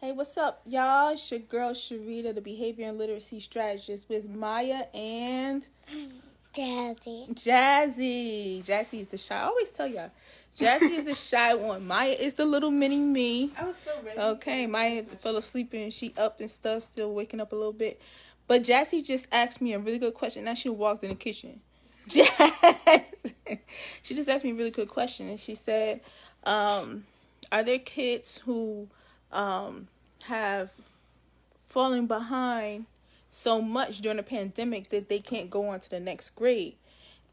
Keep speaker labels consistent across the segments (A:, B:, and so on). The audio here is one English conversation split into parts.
A: Hey, what's up, y'all? It's your girl Sharita, the behavior and literacy strategist, with Maya and
B: Jazzy.
A: Jazzy. Jazzy is the shy. I always tell y'all, Jazzy is the shy one. Maya is the little mini me.
C: I was so ready.
A: Okay, Maya fell asleep and she up and stuff, still waking up a little bit. But Jazzy just asked me a really good question. Now she walked in the kitchen. Jazz. She just asked me a really good question, and she said, "Are there kids who have fallen behind so much during the pandemic that they can't go on to the next grade?"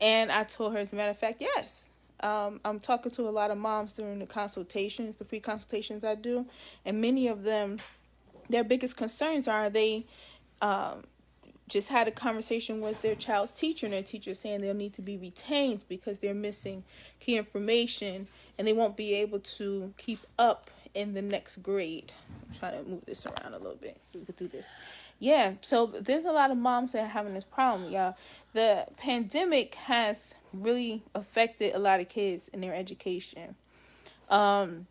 A: And I told her, as a matter of fact, yes. I'm talking to a lot of moms during the consultations, the free consultations I do, and many of them, their biggest concerns are they just had a conversation with their child's teacher, and their teacher saying they'll need to be retained because they're missing key information and they won't be able to keep up in the next grade. I'm trying to move this around a little bit so we could do this. Yeah, so there's a lot of moms that are having this problem, y'all. The pandemic has really affected a lot of kids in their education. And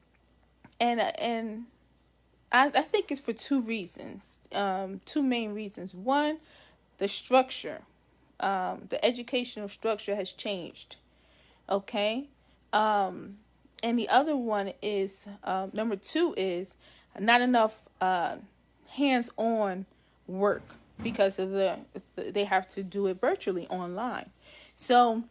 A: I think it's for two reasons, two main reasons. One, the structure, the educational structure has changed. Okay. And the other one is, number two is not enough hands-on work because of they have to do it virtually online. So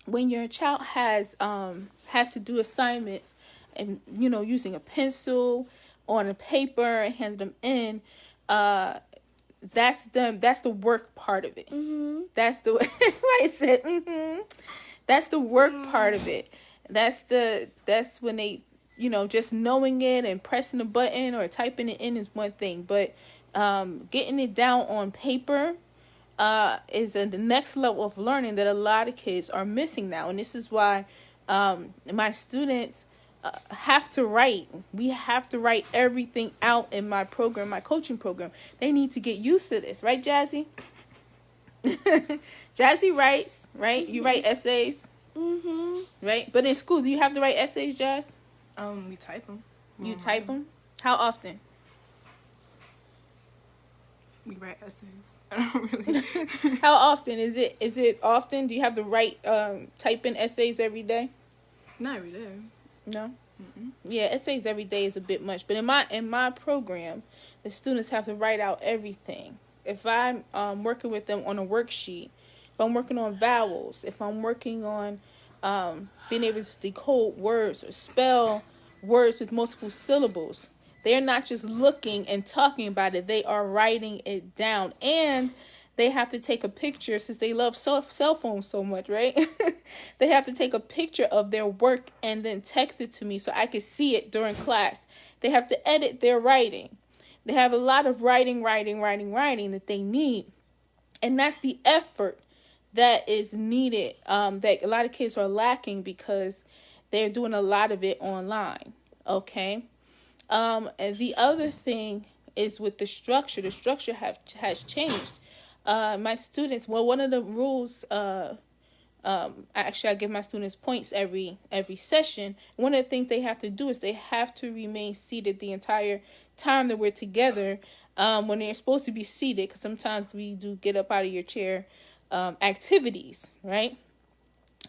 A: when your child has to do assignments and using a pencil on a paper and hands them in, that's the work part of it. That's the I said that's the work part of it. That's when they just knowing it and pressing the button or typing it in is one thing, but getting it down on paper is the next level of learning that a lot of kids are missing now. And this is why my students have to write. We have to write everything out in my program, my coaching program. They need to get used to this, right, Jazzy? Jazzy writes, right? You write essays, right? But in school, do you have to write essays, Jazz?
C: We type them.
A: You type them? How often?
C: We write essays. I don't really.
A: How often is it? Is it often? Do you have to write, type in essays every day?
C: Not every day.
A: No. Yeah, essays every day is a bit much. But in my program, the students have to write out everything. If I'm working with them on a worksheet, if I'm working on vowels, if I'm working on being able to decode words or spell words with multiple syllables, they're not just looking and talking about it. They are writing it down. And they have to take a picture since they love cell phones so much, right? They have to take a picture of their work and then text it to me so I can see it during class. They have to edit their writing. They have a lot of writing that they need. And that's the effort that is needed, that a lot of kids are lacking because they're doing a lot of it online, okay? And the other thing is with the structure. The structure has changed. My students, one of the rules, actually I give my students points every session. One of the things they have to do is they have to remain seated the entire time that we're together, when they're supposed to be seated, because sometimes we do get up out of your chair activities, right?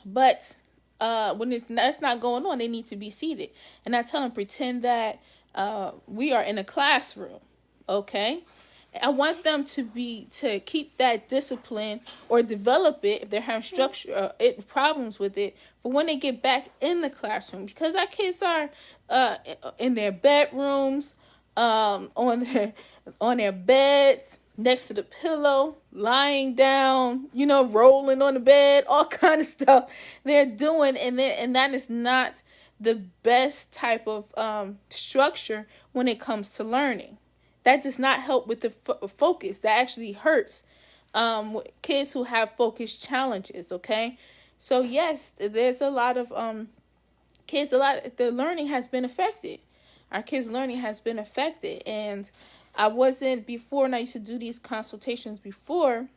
A: But when that's not going on, they need to be seated. And I tell them, pretend that we are in a classroom, okay? I want them to keep that discipline or develop it if they're having structure problems with it for when they get back in the classroom, because our kids are in their bedrooms, on their beds, next to the pillow, lying down, rolling on the bed, all kind of stuff they're doing, and that is not the best type of structure when it comes to learning. That does not help with the focus. That actually hurts kids who have focus challenges, okay? So, yes, there's a lot of kids, the learning has been affected. Our kids' learning has been affected. And I wasn't, before, and I used to do these consultations before,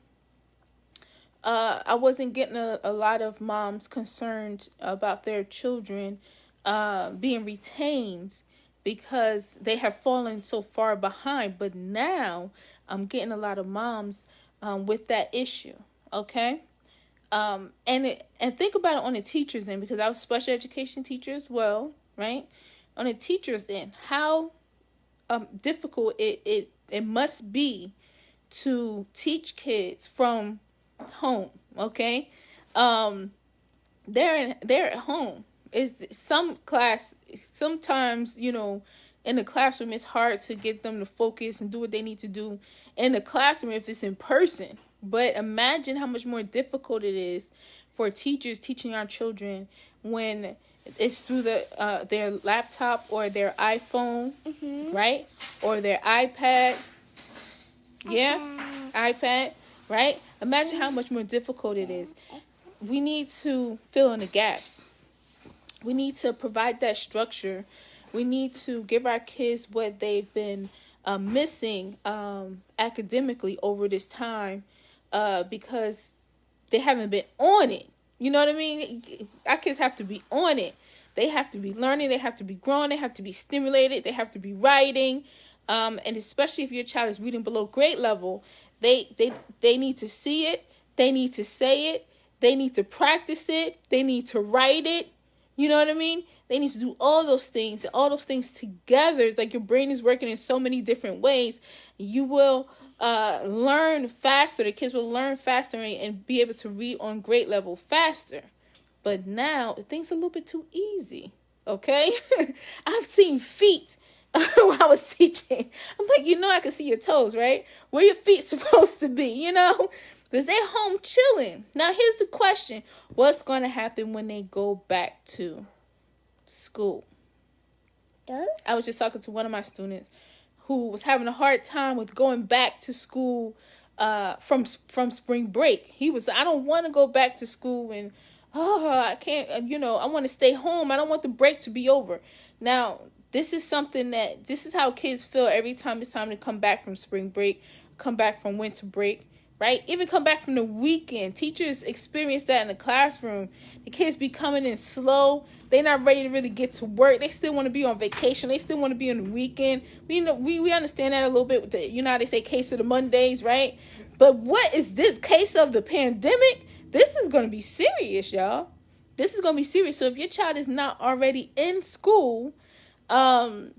A: I wasn't getting a lot of moms concerned about their children being retained because they have fallen so far behind. But now I'm getting a lot of moms with that issue. Okay. And think about it on the teachers end, because I was a special education teacher as well, right? On the teachers end, how difficult it must be to teach kids from home. Okay. They're at home. Is sometimes, in the classroom it's hard to get them to focus and do what they need to do in the classroom if it's in person. But imagine how much more difficult it is for teachers teaching our children when it's through their laptop or their iPhone, right? Or their iPad. Yeah, iPad, right? Imagine how much more difficult it is. We need to fill in the gaps. We need to provide that structure. We need to give our kids what they've been missing academically over this time, because they haven't been on it. You know what I mean? Our kids have to be on it. They have to be learning. They have to be growing. They have to be stimulated. They have to be writing. And especially if your child is reading below grade level, they need to see it. They need to say it. They need to practice it. They need to write it. You know what I mean? They need to do all those things. And all those things together, it's like your brain is working in so many different ways. You will learn faster. The kids will learn faster and be able to read on grade level faster. But now, things are a little bit too easy. Okay? I've seen feet when I was teaching. I'm like, I can see your toes, right? Where your feet supposed to be, Because they're home chilling. Now, here's the question. What's going to happen when they go back to school? I was just talking to one of my students who was having a hard time with going back to school from spring break. He was, I don't want to go back to school and, I can't, I want to stay home. I don't want the break to be over. Now, this is how kids feel every time it's time to come back from spring break, come back from winter break. Right? Even come back from the weekend. Teachers experience that in the classroom. The kids be coming in slow. They're not ready to really get to work. They still want to be on vacation. They still want to be on the weekend. We understand that a little bit with the, how they say case of the Mondays, right? But what is this case of the pandemic? This is going to be serious, y'all. This is going to be serious. So if your child is not already in school, and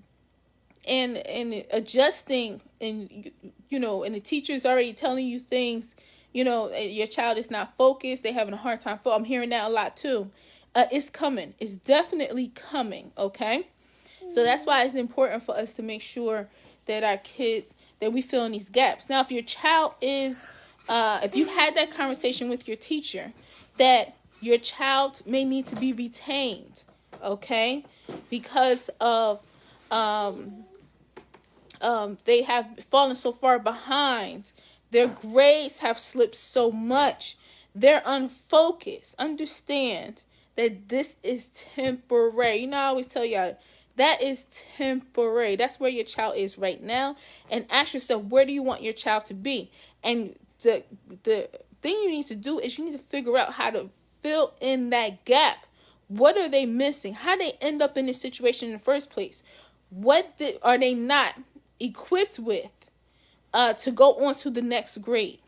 A: adjusting, and and the teacher is already telling you things, your child is not focused, they're having a hard time. I'm hearing that a lot too. It's coming. It's definitely coming. Okay, so that's why it's important for us to make sure that our kids, that we fill in these gaps. Now, if your child is, if you had that conversation with your teacher, that your child may need to be retained, okay, because of they have fallen so far behind. Their grades have slipped so much. They're unfocused. Understand that this is temporary. I always tell y'all, that is temporary. That's where your child is right now. And ask yourself, where do you want your child to be? And the thing you need to do is you need to figure out how to fill in that gap. What are they missing? How they end up in this situation in the first place? What are they not equipped with to go on to the next grade?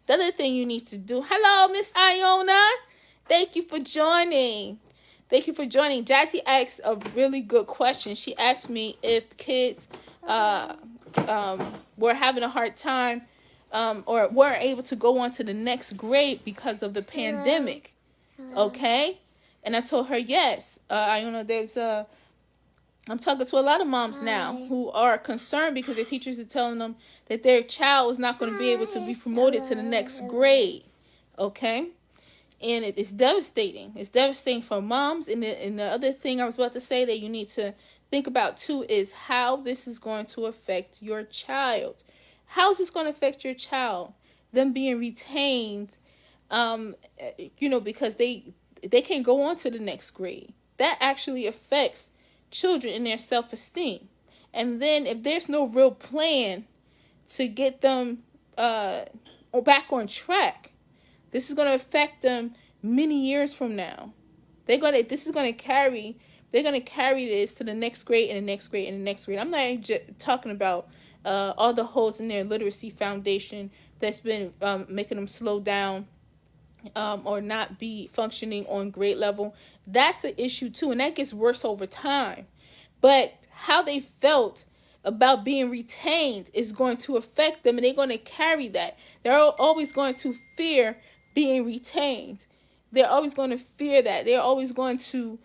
A: The other thing you need to do. Hello, Miss Iona. Thank you for joining. Jazzy asked a really good question. She asked me if kids were having a hard time or weren't able to go on to the next grade because of the pandemic. Okay? And I told her yes. Iona, I'm talking to a lot of moms now who are concerned because their teachers are telling them that their child is not going to be able to be promoted to the next grade. Okay? And it's devastating. It's devastating for moms. And the other thing I was about to say that you need to think about too is how this is going to affect your child. How is this going to affect your child? Them being retained, because they can't go on to the next grade. That actually affects children in their self-esteem. And then if there's no real plan to get them back on track, this is going to affect them many years from now. This is going to carry they're going to carry this to the next grade and the next grade and the next grade. I'm not even just talking about all the holes in their literacy foundation that's been making them slow down or not be functioning on grade level. That's an issue too, and that gets worse over time. But how they felt about being retained is going to affect them, and they're going to carry that. They're always going to fear being retained. They're always going to fear that. They're always going to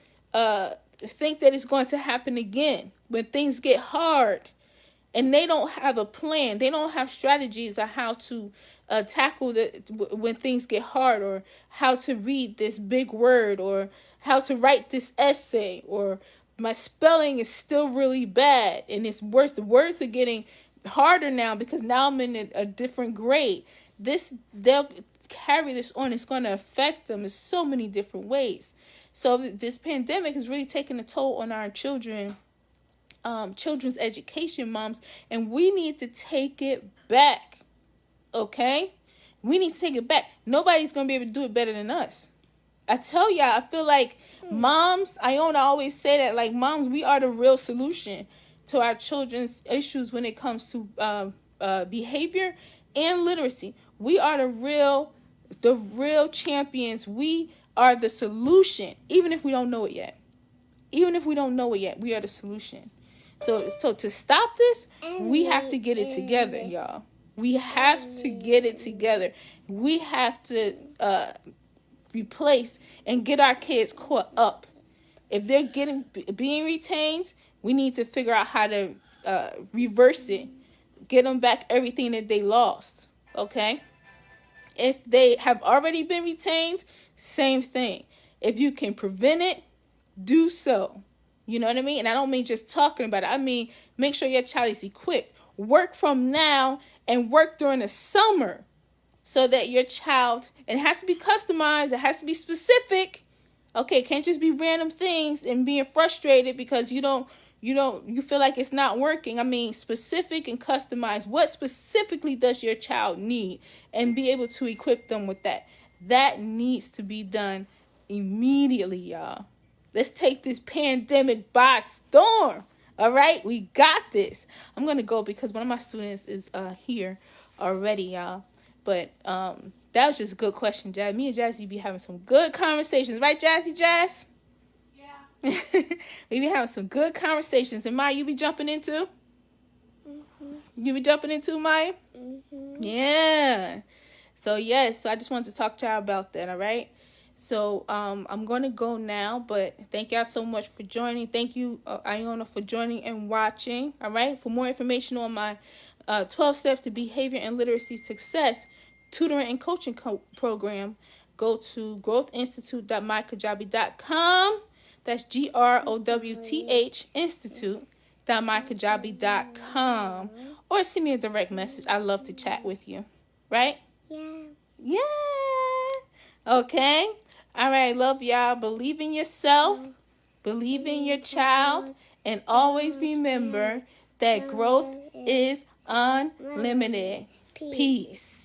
A: think that it's going to happen again when things get hard. And they don't have a plan. They don't have strategies on how to tackle when things get hard, or how to read this big word, or how to write this essay, or my spelling is still really bad and it's worse. The words are getting harder now because now I'm in a different grade. They'll carry this on. It's going to affect them in so many different ways. So this pandemic is really taking a toll on our children's education, moms, and we need to take it back. Okay? We need to take it back. Nobody's going to be able to do it better than us. I tell y'all, I feel like moms, Iona always say that, like, moms, we are the real solution to our children's issues when it comes to behavior and literacy. We are the real champions. We are the solution, even if we don't know it yet. Even if we don't know it yet, we are the solution. So to stop this, we have to get it together, y'all. We have to get it together. We have to replace and get our kids caught up. If they're being retained, we need to figure out how to reverse it. Get them back everything that they lost. Okay? If they have already been retained, same thing. If you can prevent it, do so. You know what I mean? And I don't mean just talking about it. I mean, make sure your child is equipped. Work from now and work during the summer so that your child, and it has to be customized. It has to be specific. Okay, it can't just be random things and being frustrated because you feel like it's not working. I mean, specific and customized. What specifically does your child need? And be able to equip them with that. That needs to be done immediately, y'all. Let's take this pandemic by storm. All right? We got this. I'm going to go because one of my students is here already, y'all. But that was just a good question, Jazz. Me and Jazzy be having some good conversations. Right, Jazzy Jazz? Yeah. We be having some good conversations. And Maya, you be jumping into? Mm-hmm. You be jumping into, Maya? Mm-hmm. Yeah. So, yes. So, I just wanted to talk to y'all about that, all right? So, I'm going to go now, but thank y'all so much for joining. Thank you, Iona, for joining and watching, all right? For more information on my 12 Steps to Behavior and Literacy Success tutoring and coaching program, go to growthinstitute.mykajabi.com. That's GROWTH Institute.mykajabi.com. Or send me a direct message. I love to chat with you, right?
B: Yeah.
A: Yeah. Okay. All right. Love y'all. Believe in yourself. Believe in your child. And always remember that growth is unlimited. Peace.